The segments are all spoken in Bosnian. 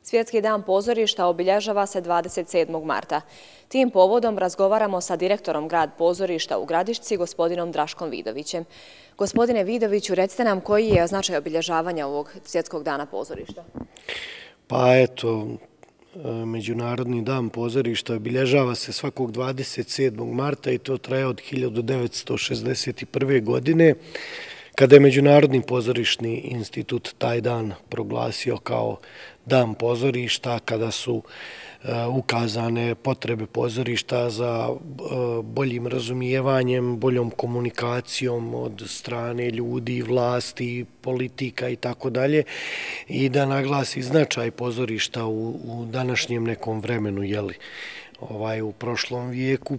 Svjetski dan pozorišta obilježava se 27. marta. Tim povodom razgovaramo sa direktorom grad pozorišta u Gradišci, gospodinom Draškom Vidovićem. Gospodine Vidoviću, recite nam koji je značaj obilježavanja ovog Svjetskog dana pozorišta? Pa eto, Međunarodni dan pozorišta obilježava se svakog 27. marta i to traje od 1961. godine, kada je Međunarodni pozorišni institut taj dan proglasio kao dan pozorišta, kada su ukazane potrebe pozorišta za boljim razumijevanjem, boljom komunikacijom od strane ljudi, vlasti, politika i tako dalje, i da naglasi značaj pozorišta u današnjem nekom vremenu, u prošlom vijeku,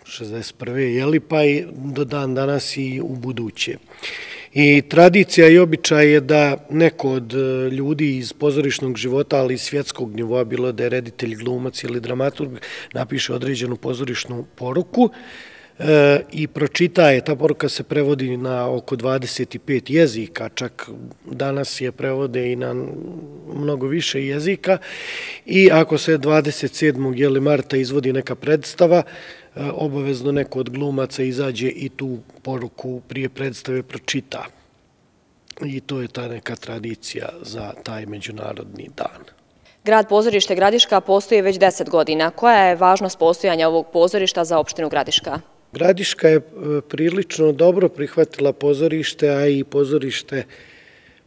61. Pa i do dan danas i u buduće. I tradicija i običaj je da neko od ljudi iz pozorišnog života, ali i svjetskog nivoa, bilo da je reditelj, glumac ili dramaturg, napiše određenu pozorišnu poruku i pročita je. Ta poruka se prevodi na oko 25 jezika, čak danas je prevode i na mnogo više jezika, i ako se 27. marta izvodi neka predstava, obavezno neko od glumaca izađe i tu poruku prije predstave pročita. I to je ta neka tradicija za taj Međunarodni dan. Grad pozorište Gradiška postoji već 10 godina. Koja je važnost postojanja ovog pozorišta za opštinu Gradiška? Gradiška je prilično dobro prihvatila pozorište, a i pozorište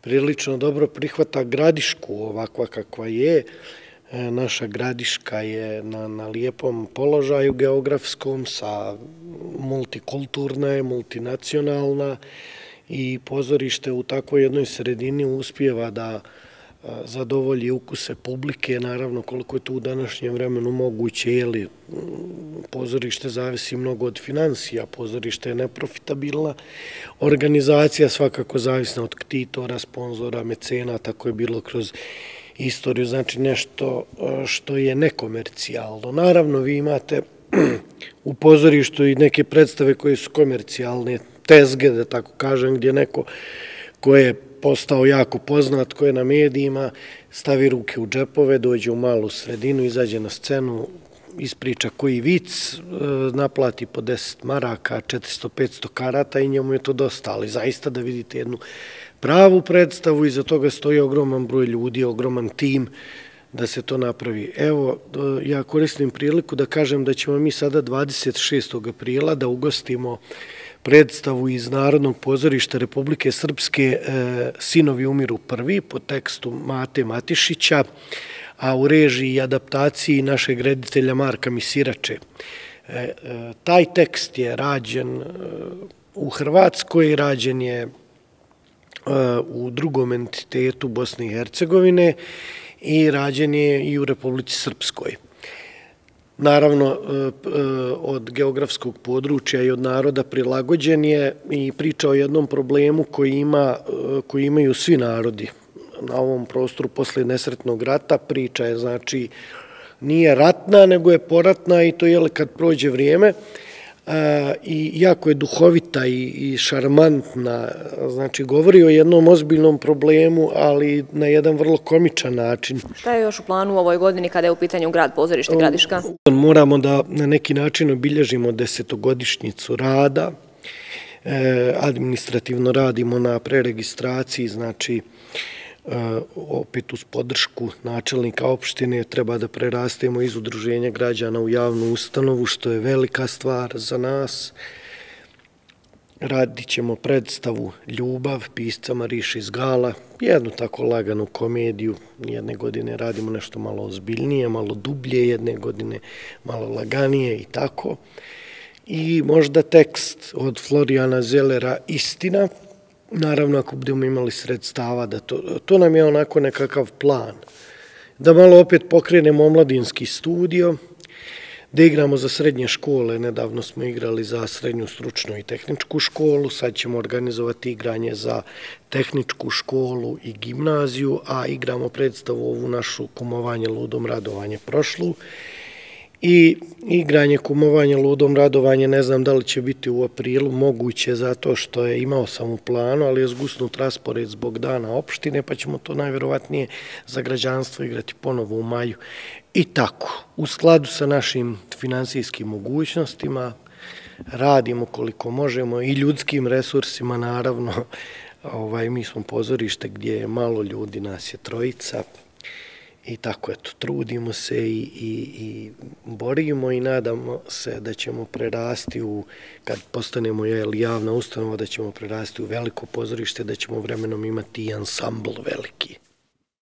prilično dobro prihvata Gradišku ovakva kakva je. Naša Gradiška je na lijepom položaju geografskom, multikulturna je, multinacionalna, i pozorište u takvoj jednoj sredini uspijeva da zadovolji ukuse publike, naravno koliko je to u današnjem vremenu moguće, jer pozorište zavisi mnogo od financija, pozorište je neprofitabilna organizacija, svakako zavisna od ktitora, sponzora, mecena, tako je bilo kroz istoriju, znači nešto što je nekomercijalno. Naravno, vi imate u pozorištu i neke predstave koje su komercijalne, tezge, da tako kažem, gdje neko ko je postao jako poznat, ko je na medijima, stavi ruke u džepove, dođe u malu sredinu, izađe na scenu, ispriča koji vic, naplati po 10 maraka, 400-500 karata i njemu je to dosta, ali zaista da vidite jednu pravu predstavu, iza toga stoji ogroman broj ljudi, ogroman tim da se to napravi. Evo, ja koristim priliku da kažem da ćemo mi sada 26. aprila da ugostimo predstavu iz Narodnog pozorišta Republike Srpske Sinovi umiru prvi, po tekstu Mate Matišića, a u režiji i adaptaciji našeg reditelja Marka Misirače. Taj tekst je rađen u Hrvatskoj, rađen je u drugom entitetu Bosne i Hercegovine i rađen je i u Republici Srpskoj. Naravno, od geografskog područja i od naroda prilagođen je i priča o jednom problemu koji imaju svi narodi na ovom prostoru posle nesretnog rata. Priča je, znači, nije ratna, nego je poratna, i to je kad prođe vrijeme, i jako je duhovita i šarmantna, znači govori o jednom ozbiljnom problemu, ali na jedan vrlo komičan način. Šta je još u planu u ovoj godini kada je u pitanju grad pozorište Gradiška? Moramo da na neki način obilježimo 10-godišnjicu rada, administrativno radimo na preregistraciji, znači opet uz podršku načelnika opštine treba da prerastemo iz udruženja građana u javnu ustanovu, što je velika stvar za nas. Radit ćemo predstavu Ljubav pisca Mariše Izgala, jednu tako laganu komediju. Jedne godine radimo nešto malo ozbiljnije, malo dublje, jedne godine malo laganije i tako. I možda tekst od Florijana Zelera Istina. Naravno, ako budemo imali sredstava, to nam je onako nekakav plan. Da malo opet pokrenemo omladinski studio, da igramo za srednje škole. Nedavno smo igrali za srednju stručnu i tehničku školu, sad ćemo organizovati igranje za tehničku školu i gimnaziju, a igramo predstavu ovu našu Kumovanje ludom radovanje prošlu. I igranje, kumovanje, ludom radovanje, ne znam da li će biti u aprilu, moguće zato što je imao sam u planu, ali je zgusnut raspored zbog dana opštine, pa ćemo to najverovatnije za građanstvo igrati ponovo u maju. I tako, u skladu sa našim finansijskim mogućnostima, radimo koliko možemo i ljudskim resursima, naravno. Mi smo pozorište gdje je malo ljudi, nas je 3. I tako, eto, trudimo se i borimo i nadamo se da ćemo prerasti kad postanemo javna ustanova, da ćemo prerasti u veliko pozorište, da ćemo vremenom imati i ansambl veliki.